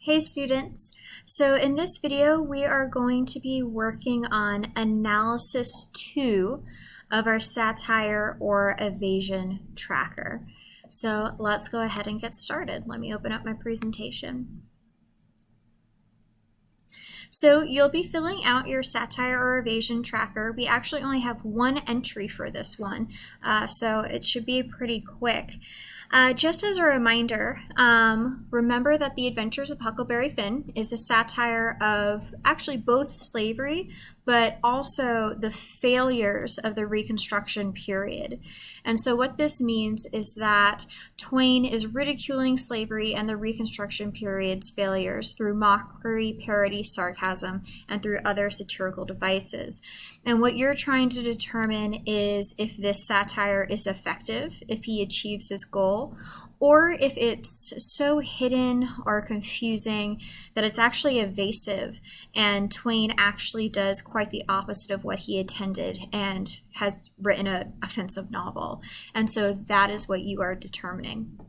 Hey students, so in this video we are going to be working on analysis 2 of our satire or evasion tracker. So let's go ahead and get started. Let me open up my presentation. So you'll be filling out your satire or evasion tracker. We actually only have one entry for this one, so it should be pretty quick. Just as a reminder, remember that The Adventures of Huckleberry Finn is a satire of actually both slavery, but also the failures of the Reconstruction period. And so what this means is that Twain is ridiculing slavery and the Reconstruction period's failures through mockery, parody, sarcasm, and through other satirical devices. And what you're trying to determine is if this satire is effective, if he achieves his goal, or if it's so hidden or confusing that it's actually evasive and Twain actually does quite the opposite of what he intended and has written an offensive novel. And so that is what you are determining.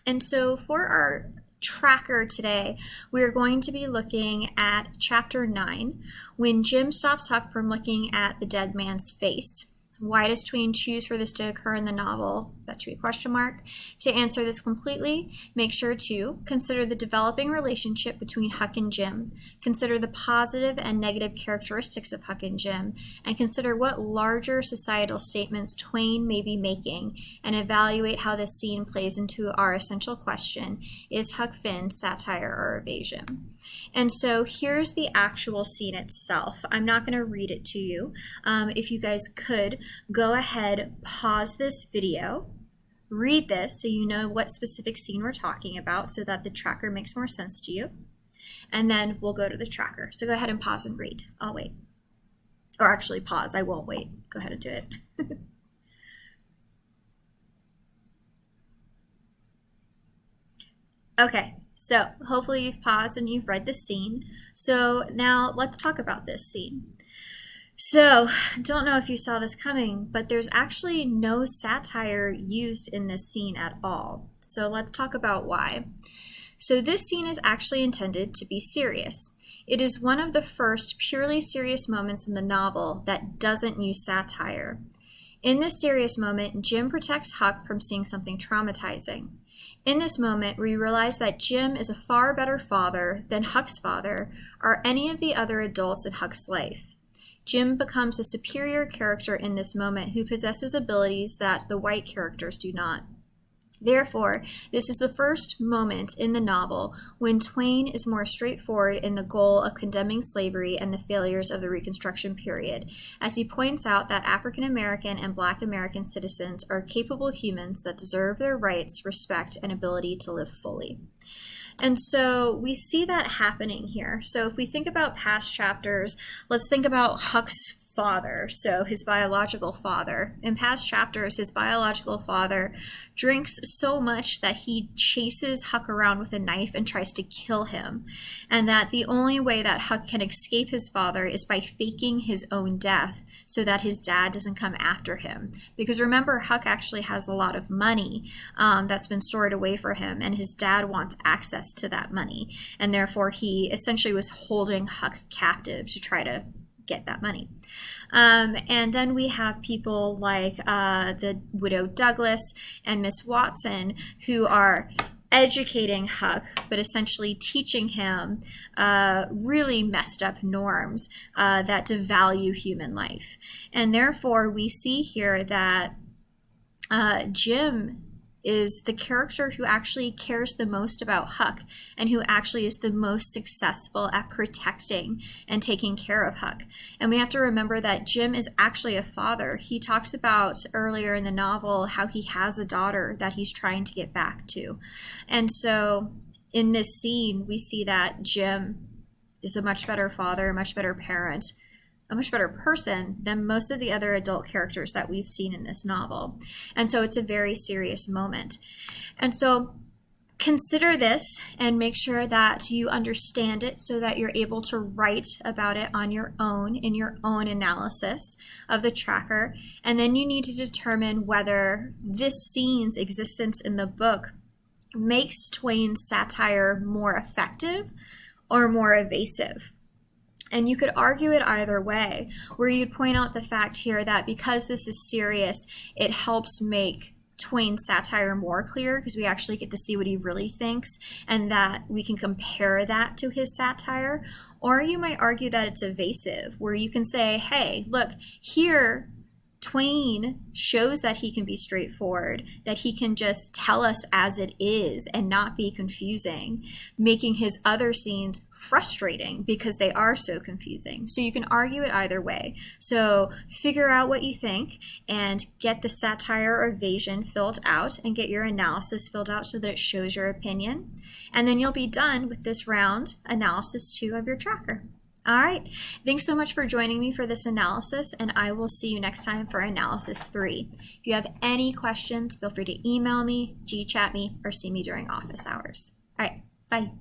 And so for our tracker today, we are going to be looking at chapter 9, when Jim stops Huck from looking at the dead man's face. Why does Twain choose for this to occur in the novel? That should be a question mark. To answer this completely, make sure to consider the developing relationship between Huck and Jim, consider the positive and negative characteristics of Huck and Jim, and consider what larger societal statements Twain may be making, and evaluate how this scene plays into our essential question: is Huck Finn satire or evasion? And so here's the actual scene itself. I'm not going to read it to you. If you guys could go ahead, pause this video, read this so you know what specific scene we're talking about so that the tracker makes more sense to you. And then we'll go to the tracker. So go ahead and pause and read. I'll wait. Or actually pause. I won't wait. Go ahead and do it. Okay. So hopefully you've paused and you've read the scene. So now let's talk about this scene. So don't know if you saw this coming, but there's actually no satire used in this scene at all. So let's talk about why. So this scene is actually intended to be serious. It is one of the first purely serious moments in the novel that doesn't use satire. In this serious moment, Jim protects Huck from seeing something traumatizing. In this moment, we realize that Jim is a far better father than Huck's father or any of the other adults in Huck's life. Jim becomes a superior character in this moment who possesses abilities that the white characters do not. Therefore, this is the first moment in the novel when Twain is more straightforward in the goal of condemning slavery and the failures of the Reconstruction period, as he points out that African American and Black American citizens are capable humans that deserve their rights, respect, and ability to live fully. And so we see that happening here. So if we think about past chapters, let's think about Huck's father, so his biological father. In past chapters, his biological father drinks so much that he chases Huck around with a knife and tries to kill him, and that the only way that Huck can escape his father is by faking his own death so that his dad doesn't come after him. Because remember, Huck actually has a lot of money that's been stored away for him, and his dad wants access to that money, and therefore he essentially was holding Huck captive to try to get that money. And then we have people like the widow Douglas and Miss Watson, who are educating Huck, but essentially teaching him really messed up norms that devalue human life. And therefore, we see here that Jim is the character who actually cares the most about Huck and who actually is the most successful at protecting and taking care of Huck. And we have to remember that Jim is actually a father. He talks about earlier in the novel how he has a daughter that he's trying to get back to. And so in this scene, we see that Jim is a much better father, a much better parent, a much better person than most of the other adult characters that we've seen in this novel. And so it's a very serious moment. And so consider this and make sure that you understand it so that you're able to write about it on your own in your own analysis of the tracker. And then you need to determine whether this scene's existence in the book makes Twain's satire more effective or more evasive. And you could argue it either way, where you'd point out the fact here that because this is serious, it helps make Twain's satire more clear because we actually get to see what he really thinks and that we can compare that to his satire. Or you might argue that it's evasive, where you can say, hey, look, here Twain shows that he can be straightforward, that he can just tell us as it is and not be confusing, making his other scenes frustrating because they are so confusing. So you can argue it either way. So figure out what you think and get the satire or evasion filled out and get your analysis filled out so that it shows your opinion. And then you'll be done with this round, analysis 2 of your tracker. All right, thanks so much for joining me for this analysis, and I will see you next time for analysis 3. If you have any questions, feel free to email me, G-chat me, or see me during office hours. All right, bye.